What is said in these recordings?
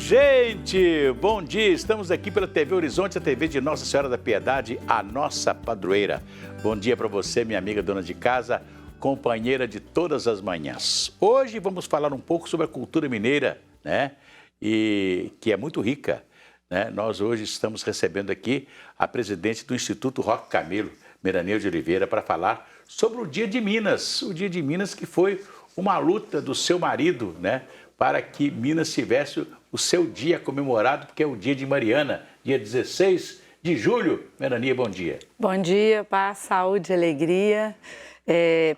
gente! Bom dia! Estamos aqui pela TV Horizonte, a TV de Nossa Senhora da Piedade, a nossa padroeira. Bom dia para você, minha amiga dona de casa, companheira de todas as manhãs. Hoje vamos falar um pouco sobre a cultura mineira, né? E que é muito rica, né? Nós hoje estamos recebendo aqui a presidente do Instituto Roque Camelo, Meraneu de Oliveira, para falar sobre o Dia de Minas. O Dia de Minas que foi uma luta do seu marido, né? Para que Minas tivesse o seu dia comemorado, porque é o dia de Mariana, dia 16 de julho. Merania, bom dia. Bom dia, paz, saúde, alegria.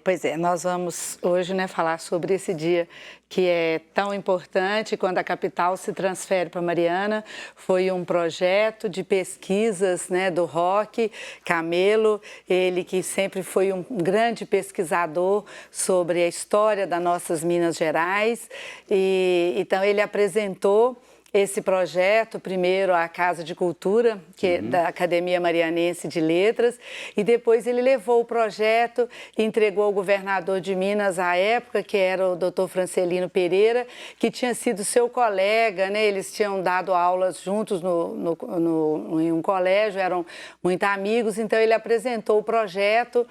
Pois é, nós vamos hoje, né, falar sobre esse dia que é tão importante. Quando a capital se transfere para Mariana, foi um projeto de pesquisas, né, do Roque Camelo, ele que sempre foi um grande pesquisador sobre a história das nossas Minas Gerais, e então ele apresentou esse projeto, primeiro a Casa de Cultura, que é da Academia Marianense de Letras, e depois ele levou o projeto e entregou ao governador de Minas à época, que era o doutor Francelino Pereira, que tinha sido seu colega, né? Eles tinham dado aulas juntos em um colégio, eram muito amigos, então ele apresentou o projeto.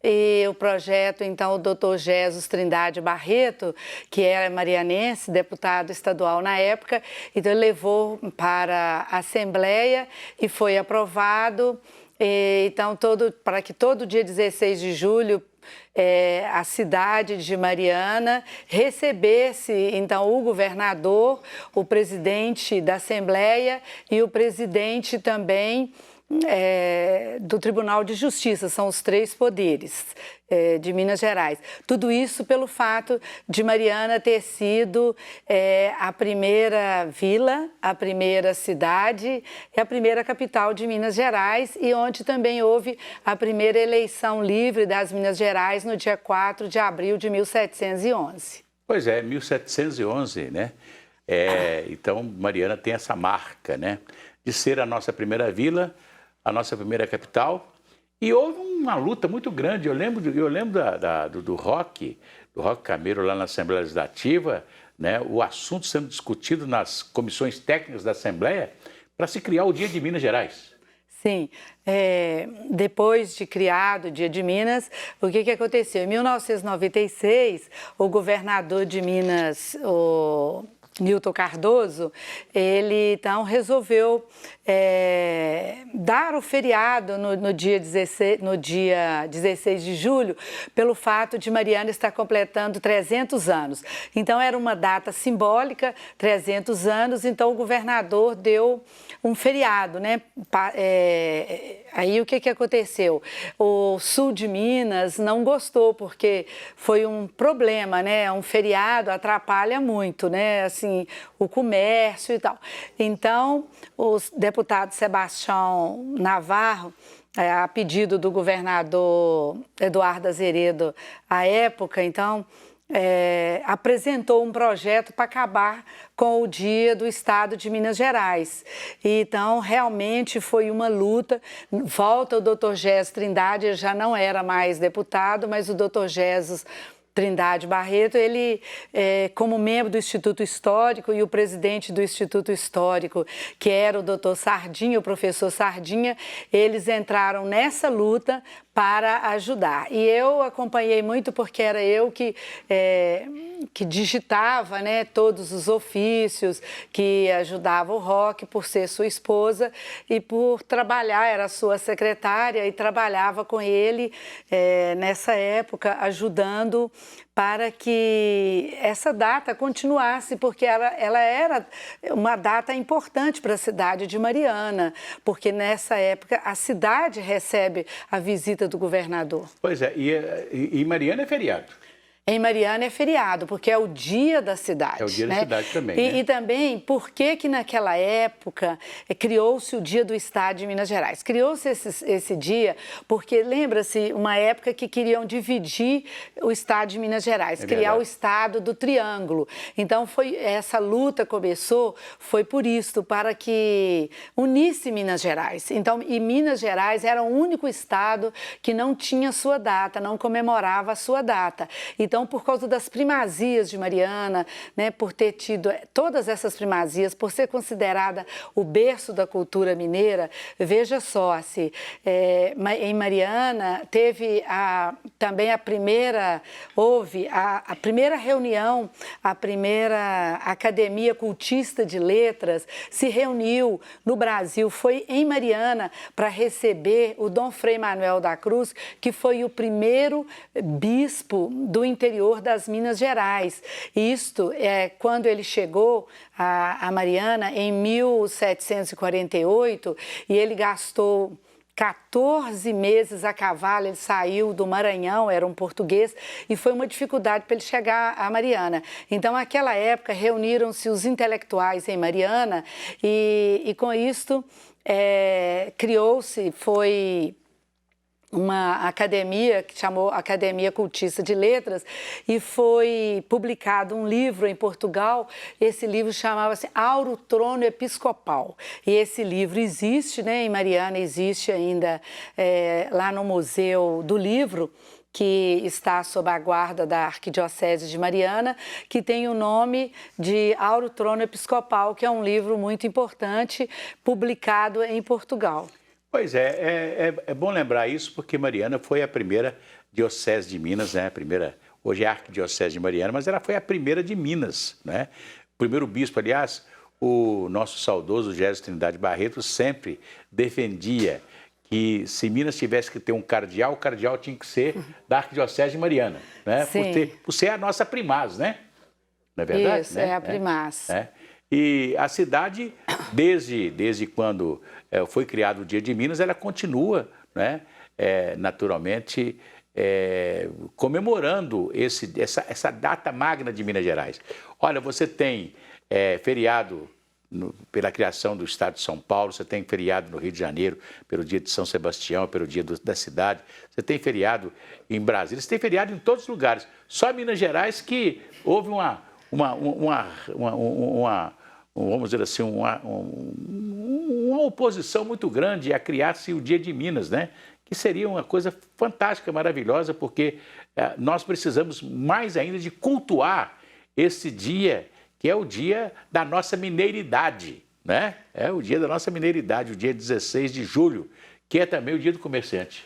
E o projeto, então, o doutor Jesus Trindade Barreto, que era marianense, deputado estadual na época, então ele levou para a Assembleia e foi aprovado. Então, para que todo dia 16 de julho a cidade de Mariana recebesse, então, o governador, o presidente da Assembleia e o presidente também do Tribunal de Justiça, são os três poderes de Minas Gerais. Tudo isso pelo fato de Mariana ter sido a primeira vila, a primeira cidade e a primeira capital de Minas Gerais, e onde também houve a primeira eleição livre das Minas Gerais no dia 4 de abril de 1711. Pois é, 1711, né? Então, Mariana tem essa marca, né? De ser a nossa primeira vila, a nossa primeira capital, e houve uma luta muito grande. Eu lembro do Roque Camelo lá na Assembleia Legislativa, né, o assunto sendo discutido nas comissões técnicas da Assembleia para se criar o Dia de Minas Gerais. Sim, depois de criado o Dia de Minas, o que aconteceu? Em 1996, o governador de Minas, o Newton Cardoso, ele então resolveu dar o feriado no dia 16 de julho, pelo fato de Mariana estar completando 300 anos. Então era uma data simbólica, 300 anos, então o governador deu um feriado, né? Aí o que aconteceu? O sul de Minas não gostou, porque foi um problema, né? Um feriado atrapalha muito, né? Assim, o comércio e tal. Então, o deputado Sebastião Navarro, a pedido do governador Eduardo Azeredo à época, então, apresentou um projeto para acabar com o dia do estado de Minas Gerais. Então, realmente foi uma luta. Volta o doutor Jesus Trindade, ele já não era mais deputado, mas o doutor Jesus Trindade Barreto, ele, como membro do Instituto Histórico, e o presidente do Instituto Histórico, que era o doutor Sardinha, o professor Sardinha, eles entraram nessa luta para ajudar. E eu acompanhei muito, porque era eu que digitava, né, todos os ofícios, que ajudava o Roque, por ser sua esposa e por trabalhar, era sua secretária, e trabalhava com ele nessa época, ajudando para que essa data continuasse, porque ela era uma data importante para a cidade de Mariana, porque nessa época a cidade recebe a visita do governador. Pois é, e Mariana é feriado. Em Mariana é feriado, porque é o dia da cidade. É o dia da cidade também, né? né? E também, por que naquela época criou-se o dia do estado de Minas Gerais? Criou-se esse dia porque, lembra-se, uma época que queriam dividir o estado de Minas Gerais, criar o estado do Triângulo. Então, essa luta começou, foi por isso, para que unisse Minas Gerais. Então, e Minas Gerais era o único estado que não tinha sua data, não comemorava a sua data. Então, Então, por causa das primazias de Mariana, né, por ter tido todas essas primazias, por ser considerada o berço da cultura mineira, veja só, assim, em Mariana teve também houve a primeira reunião, a primeira academia cultista de letras se reuniu no Brasil, foi em Mariana para receber o Dom Frei Manuel da Cruz, que foi o primeiro bispo do interior das Minas Gerais. Isto é quando ele chegou a Mariana em 1748 e ele gastou 14 meses a cavalo, ele saiu do Maranhão, era um português, e foi uma dificuldade para ele chegar a Mariana. Então, naquela época, reuniram-se os intelectuais em Mariana e com isto, foi uma academia que chamou Academia Cultista de Letras e foi publicado um livro em Portugal. Esse livro chamava-se Auro Trono Episcopal. E esse livro existe, né, em Mariana, existe ainda lá no Museu do Livro, que está sob a guarda da Arquidiocese de Mariana, que tem o nome de Auro Trono Episcopal, que é um livro muito importante, publicado em Portugal. Pois é bom lembrar isso, porque Mariana foi a primeira diocese de Minas, né? Hoje é a Arquidiocese de Mariana, mas ela foi a primeira de Minas, né? O primeiro bispo, aliás, o nosso saudoso Gésio Trindade Barreto sempre defendia que se Minas tivesse que ter um cardeal, o cardeal tinha que ser da Arquidiocese de Mariana, né? Por ser a nossa primaz, né? Não é verdade? Isso, né? É a primaz. E a cidade, desde quando foi criado o Dia de Minas, ela continua, né, naturalmente, comemorando essa data magna de Minas Gerais. Olha, você tem feriado pela criação do Estado de São Paulo, você tem feriado no Rio de Janeiro pelo Dia de São Sebastião, pelo Dia da Cidade, você tem feriado em Brasília, você tem feriado em todos os lugares. Só em Minas Gerais que houve vamos dizer assim, uma oposição muito grande a criar-se o Dia de Minas, né? Que seria uma coisa fantástica, maravilhosa, porque nós precisamos mais ainda de cultuar esse dia, que é o dia da nossa mineiridade, né? É o dia da nossa mineiridade, o dia 16 de julho, que é também o dia do comerciante.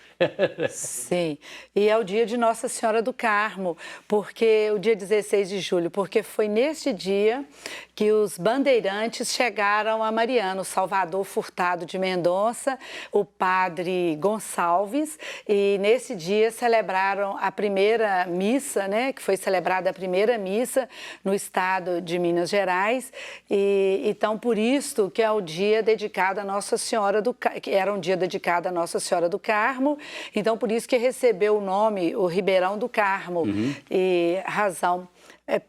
Sim, e é o dia de Nossa Senhora do Carmo, porque o dia 16 de julho, porque foi neste dia que os bandeirantes chegaram a Mariana, o Salvador Furtado de Mendonça, o padre Gonçalves, e nesse dia celebraram a primeira missa, né, que foi celebrada a primeira missa no estado de Minas Gerais, e então por isso que é o dia dedicado a Nossa Senhora que era um dia dedicado a Nossa Senhora do Carmo. Então, por isso que recebeu o nome, o Ribeirão do Carmo, e razão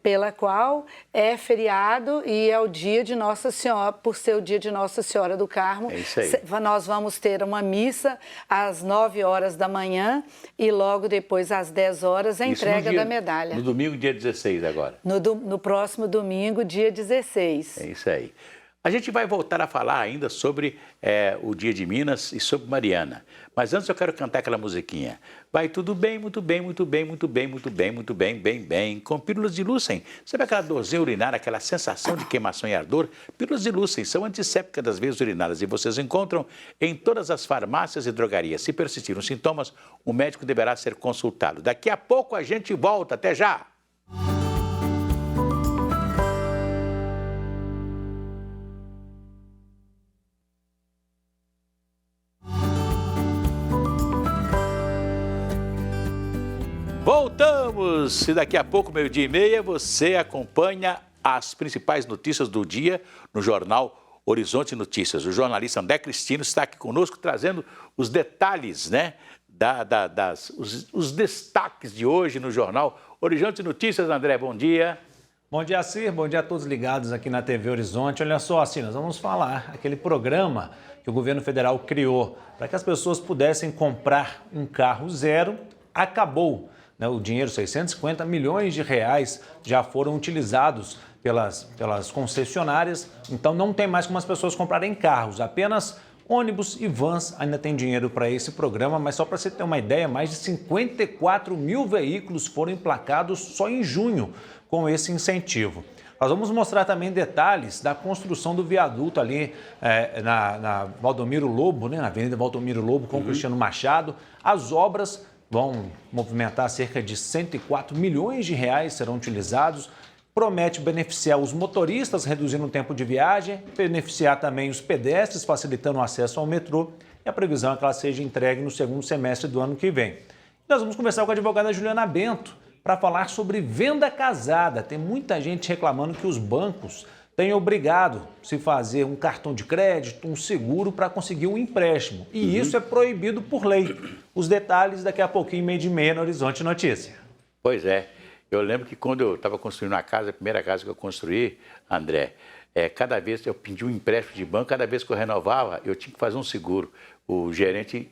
pela qual é feriado e é o dia de Nossa Senhora, por ser o dia de Nossa Senhora do Carmo. É isso aí. Nós vamos ter uma missa às 9 horas da manhã e logo depois às 10 horas a entrega da medalha. No domingo, dia 16 agora. No próximo domingo, dia 16. É isso aí. A gente vai voltar a falar ainda sobre o Dia de Minas e sobre Mariana. Mas antes eu quero cantar aquela musiquinha. Vai tudo bem, muito bem, muito bem, muito bem, muito bem, muito bem, bem, bem. Com pílulas de Lúcen. Sabe aquela dorzinha urinária, aquela sensação de queimação e ardor? Pílulas de Lúcen são antissépticas das veias urinárias e vocês encontram em todas as farmácias e drogarias. Se persistirem os sintomas, o médico deverá ser consultado. Daqui a pouco a gente volta. Até já! Voltamos! E daqui a pouco, 12h30, você acompanha as principais notícias do dia no jornal Horizonte Notícias. O jornalista André Cristino está aqui conosco trazendo os detalhes, né, os destaques de hoje no jornal Horizonte Notícias. André, bom dia. Bom dia, Cir. Bom dia a todos ligados aqui na TV Horizonte. Olha só, assim, nós vamos falar aquele programa que o governo federal criou para que as pessoas pudessem comprar um carro zero. Acabou. O dinheiro, 650 milhões de reais, já foram utilizados pelas concessionárias, então não tem mais como as pessoas comprarem carros, apenas Ônibus e vans ainda tem dinheiro para esse programa, mas só para você ter uma ideia, mais de 54 mil veículos foram emplacados só em junho com esse incentivo. Nós vamos mostrar também detalhes da construção do viaduto ali na Valdomiro Lobo, né, na Avenida Valdomiro Lobo com Cristiano Machado. As obras vão movimentar cerca de 104 milhões de reais, serão utilizados. Promete beneficiar os motoristas, reduzindo o tempo de viagem, beneficiar também os pedestres, facilitando o acesso ao metrô. E a previsão é que ela seja entregue no segundo semestre do ano que vem. Nós vamos conversar com a advogada Juliana Bento para falar sobre venda casada. Tem muita gente reclamando que os bancos têm obrigado a se fazer um cartão de crédito, um seguro para conseguir um empréstimo. E isso é proibido por lei. Os detalhes daqui a pouquinho, meio de meia, no Horizonte Notícia. Pois é. Eu lembro que quando eu estava construindo a casa, a primeira casa que eu construí, André, cada vez que eu pedi um empréstimo de banco, cada vez que eu renovava, eu tinha que fazer um seguro. O gerente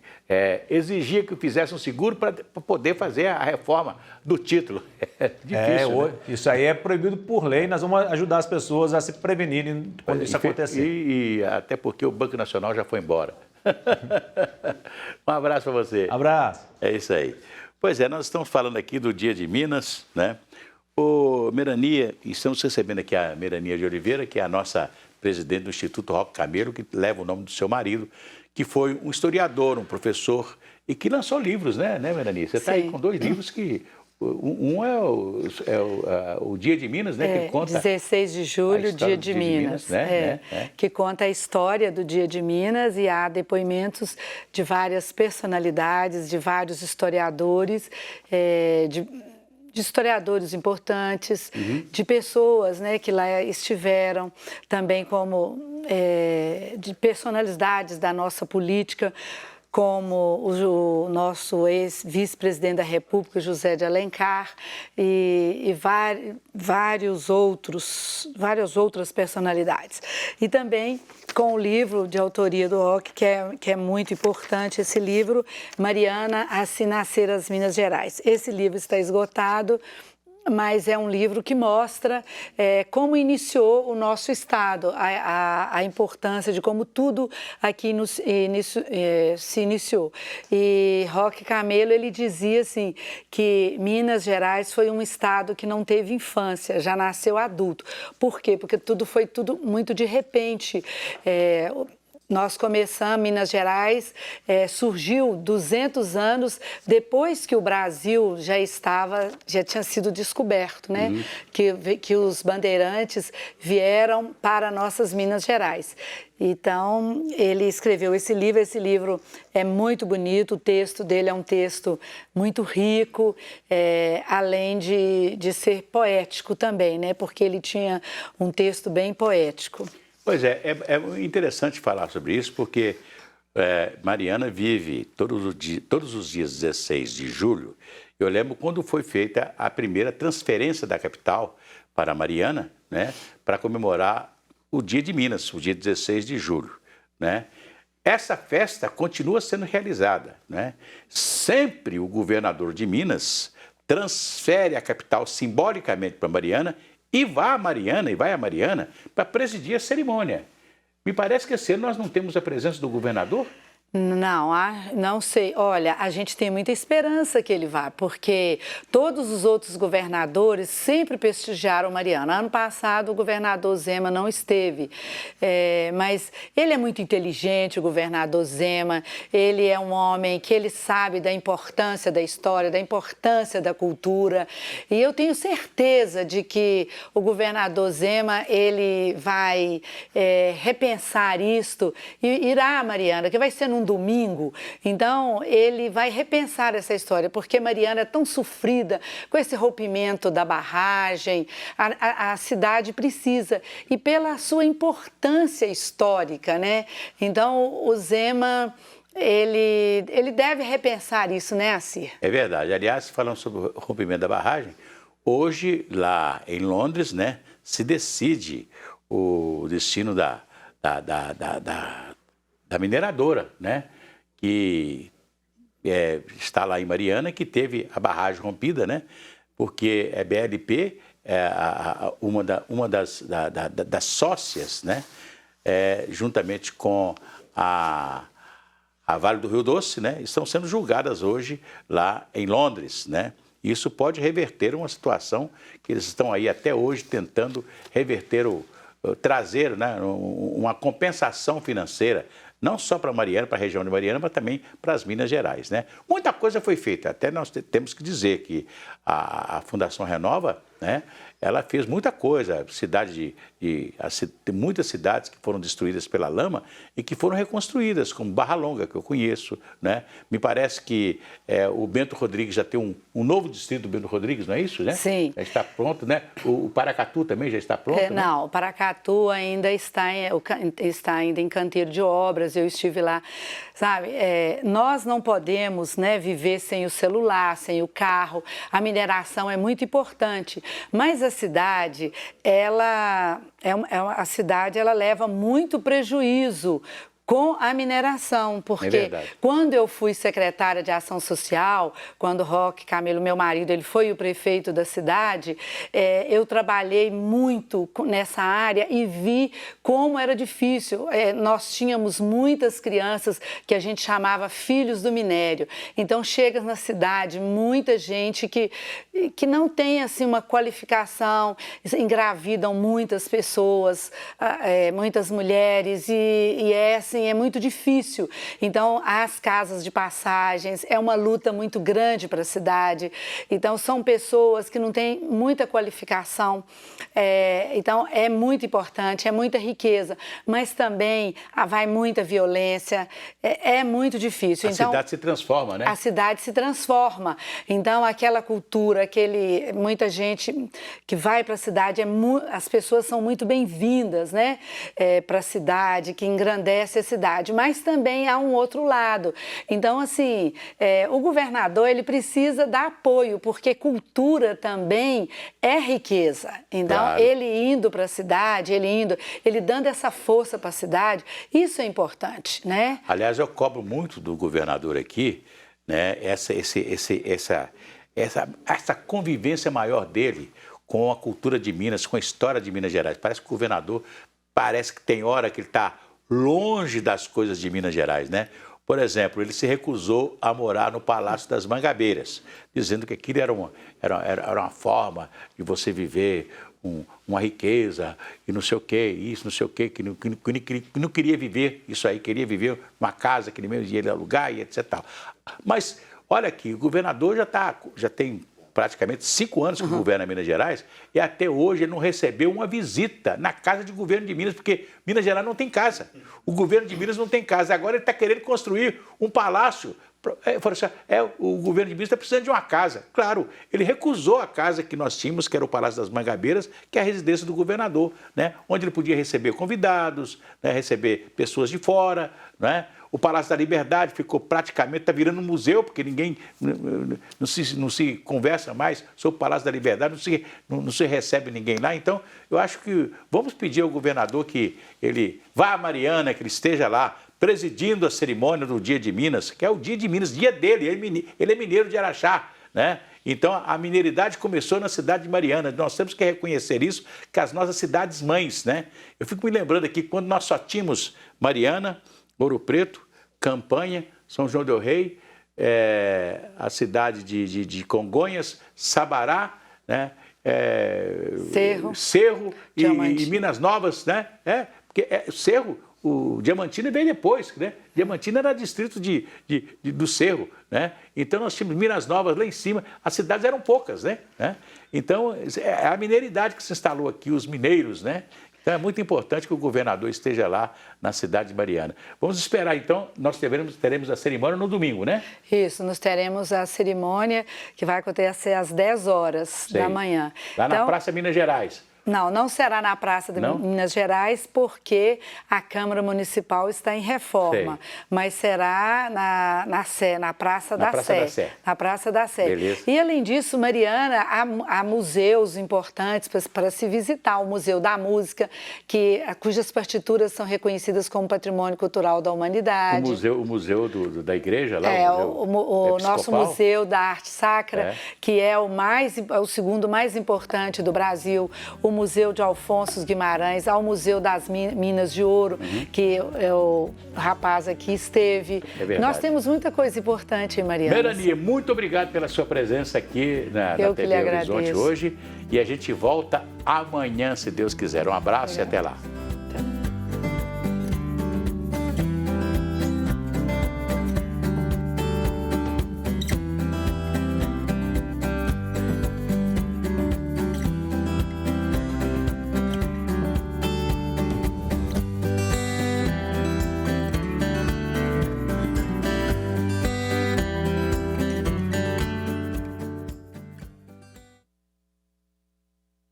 exigia que eu fizesse um seguro para poder fazer a reforma do título. É difícil, né? Isso aí é proibido por lei. Nós vamos ajudar as pessoas a se prevenirem quando isso acontecer. E até porque o Banco Nacional já foi embora. Um abraço para você. Abraço. É isso aí. Pois é, nós estamos falando aqui do Dia de Minas, né? Ô, Merania, estamos recebendo aqui a Merania de Oliveira, que é a nossa presidente do Instituto Roque Camelo, que leva o nome do seu marido, que foi um historiador, um professor, e que lançou livros, né, Merania? Você está aí com 2 livros que... Um é o Dia de Minas, né? Que conta 16 de julho, Dia de Minas, né? Que conta a história do Dia de Minas e há depoimentos de várias personalidades, de vários historiadores, de historiadores importantes, de pessoas, né, que lá estiveram, também como de personalidades da nossa política, como o nosso ex-vice-presidente da República, José de Alencar, e várias outras personalidades. E também com o livro de autoria do Roque, que é muito importante, esse livro, Mariana, Assim Nasceram as Minas Gerais. Esse livro está esgotado, mas é um livro que mostra como iniciou o nosso Estado, a importância de como tudo aqui se iniciou. E Roque Camelo, ele dizia assim, que Minas Gerais foi um Estado que não teve infância, já nasceu adulto. Por quê? Porque foi tudo muito de repente. Nós começamos, Minas Gerais surgiu 200 anos depois que o Brasil já tinha sido descoberto, né? Que os bandeirantes vieram para nossas Minas Gerais. Então, ele escreveu esse livro é muito bonito, o texto dele é um texto muito rico, além de ser poético também, né? Porque ele tinha um texto bem poético. Pois é interessante falar sobre isso, porque Mariana vive todos os dias 16 de julho. Eu lembro quando foi feita a primeira transferência da capital para Mariana, né, para comemorar o Dia de Minas, o dia 16 de julho, né? Essa festa continua sendo realizada, né? Sempre o governador de Minas transfere a capital simbolicamente para Mariana e vai a Mariana para presidir a cerimônia. Me parece que esse ano nós não temos a presença do governador. Não sei. Olha, a gente tem muita esperança que ele vá, porque todos os outros governadores sempre prestigiaram Mariana. Ano passado, o governador Zema não esteve, mas ele é muito inteligente, o governador Zema. Ele é um homem que ele sabe da importância da história, da importância da cultura. E eu tenho certeza de que o governador Zema, ele vai repensar isto e irá a Mariana, que vai ser num domingo. Então, ele vai repensar essa história, porque Mariana é tão sofrida com esse rompimento da barragem. A cidade precisa, e pela sua importância histórica, né? Então, o Zema, ele deve repensar isso, né, Assir? É verdade. Aliás, falando sobre o rompimento da barragem, hoje, lá em Londres, né, se decide o destino da mineradora, né, que está lá em Mariana, que teve a barragem rompida, né, porque a BLP, uma das sócias, né, juntamente com a Vale do Rio Doce, né, estão sendo julgadas hoje lá em Londres, né? Isso pode reverter uma situação que eles estão aí até hoje tentando reverter, trazer, né, uma compensação financeira, não só para Mariana, para a região de Mariana, mas também para as Minas Gerais, né? Muita coisa foi feita, até nós temos que dizer que a Fundação Renova, né, ela fez muita coisa, muitas cidades que foram destruídas pela lama e que foram reconstruídas, como Barra Longa, que eu conheço, né? Me parece que o Bento Rodrigues já tem um novo distrito do Bento Rodrigues, não é isso, né? Sim. Já está pronto, né? O Paracatu também já está pronto, né? Não, o Paracatu ainda está ainda em canteiro de obras, eu estive lá, sabe? Nós não podemos, né, viver sem o celular, sem o carro, a mineração é muito importante, mas a cidade, ela leva muito prejuízo com a mineração, porque quando eu fui secretária de Ação Social, quando Roque Camilo, meu marido, ele foi o prefeito da cidade, eu trabalhei muito nessa área e vi como era difícil. Nós tínhamos muitas crianças que a gente chamava filhos do minério. Então, chega na cidade muita gente que não tem assim, uma qualificação, engravidam muitas pessoas, muitas mulheres, é muito difícil. Então, as casas de passagens é uma luta muito grande para a cidade. Então, são pessoas que não têm muita qualificação. Então, é muito importante, é muita riqueza, mas também vai muita violência, é muito difícil. A cidade se transforma, né? A cidade se transforma. Então, aquela cultura, muita gente que vai para a cidade, as pessoas são muito bem-vindas, né? Para a cidade, que engrandece a cidade, mas também há um outro lado. Então, assim, o governador, ele precisa dar apoio, porque cultura também é riqueza. Então, claro, ele indo para a cidade, ele dando essa força para a cidade, isso é importante, né? Aliás, eu cobro muito do governador aqui, né, essa convivência maior dele com a cultura de Minas, com a história de Minas Gerais. Parece que o governador, parece que tem hora que ele está longe das coisas de Minas Gerais, né? Por exemplo, ele se recusou a morar no Palácio das Mangabeiras, dizendo que aquilo era uma forma de você viver uma riqueza e não sei o que, isso, não sei o que não queria viver isso aí, queria viver uma casa que ele ia alugar e etc. Mas, olha aqui, o governador já tem praticamente 5 anos que governa Minas Gerais e até hoje ele não recebeu uma visita na casa de governo de Minas, porque Minas Gerais não tem casa. O governo de Minas não tem casa. Agora ele está querendo construir um palácio. O governo de Minas está precisando de uma casa. Claro, ele recusou a casa que nós tínhamos, que era o Palácio das Mangabeiras, que é a residência do governador, né? Onde ele podia receber convidados, né? Receber pessoas de fora, né? O Palácio da Liberdade ficou praticamente, está virando um museu, porque ninguém não se conversa mais sobre o Palácio da Liberdade, não se recebe ninguém lá. Então, eu acho que vamos pedir ao governador que ele vá a Mariana, que ele esteja lá, presidindo a cerimônia do Dia de Minas, que é o Dia de Minas, dia dele, ele é mineiro de Araxá, né? Então, a mineiridade começou na cidade de Mariana. Nós temos que reconhecer isso, que as nossas cidades mães, né? Eu fico me lembrando aqui, quando nós só tínhamos Mariana, Ouro Preto, Campanha, São João del Rei, a cidade de Congonhas, Sabará, né? Cerro e Minas Novas, né? Porque Cerro, o Diamantina veio depois, né? Diamantina era distrito do Cerro, né? Então nós tínhamos Minas Novas lá em cima, as cidades eram poucas, né? Então é a mineiridade que se instalou aqui, os mineiros, né? Então é muito importante que o governador esteja lá na cidade de Mariana. Vamos esperar então, nós teremos a cerimônia no domingo, né? Isso, nós teremos a cerimônia que vai acontecer às 10 horas da manhã. Lá na Praça Minas Gerais. Não será na Praça de Minas Gerais, porque a Câmara Municipal está em reforma, mas será na Praça da Sé. Na Praça da Sé. Beleza. E, além disso, Mariana, há museus importantes para se visitar. O Museu da Música, cujas partituras são reconhecidas como Patrimônio Cultural da Humanidade. O museu da igreja lá? O nosso Museu da Arte Sacra, que é o segundo mais importante do Brasil. O Museu de Alfonso Guimarães, ao Museu das Minas de Ouro, que o rapaz aqui esteve. É verdade. Nós temos muita coisa importante, Mariana. Melanie, muito obrigado pela sua presença aqui na Eu que TV lhe Horizonte agradeço. hoje. E a gente volta amanhã, se Deus quiser. Um abraço e até lá.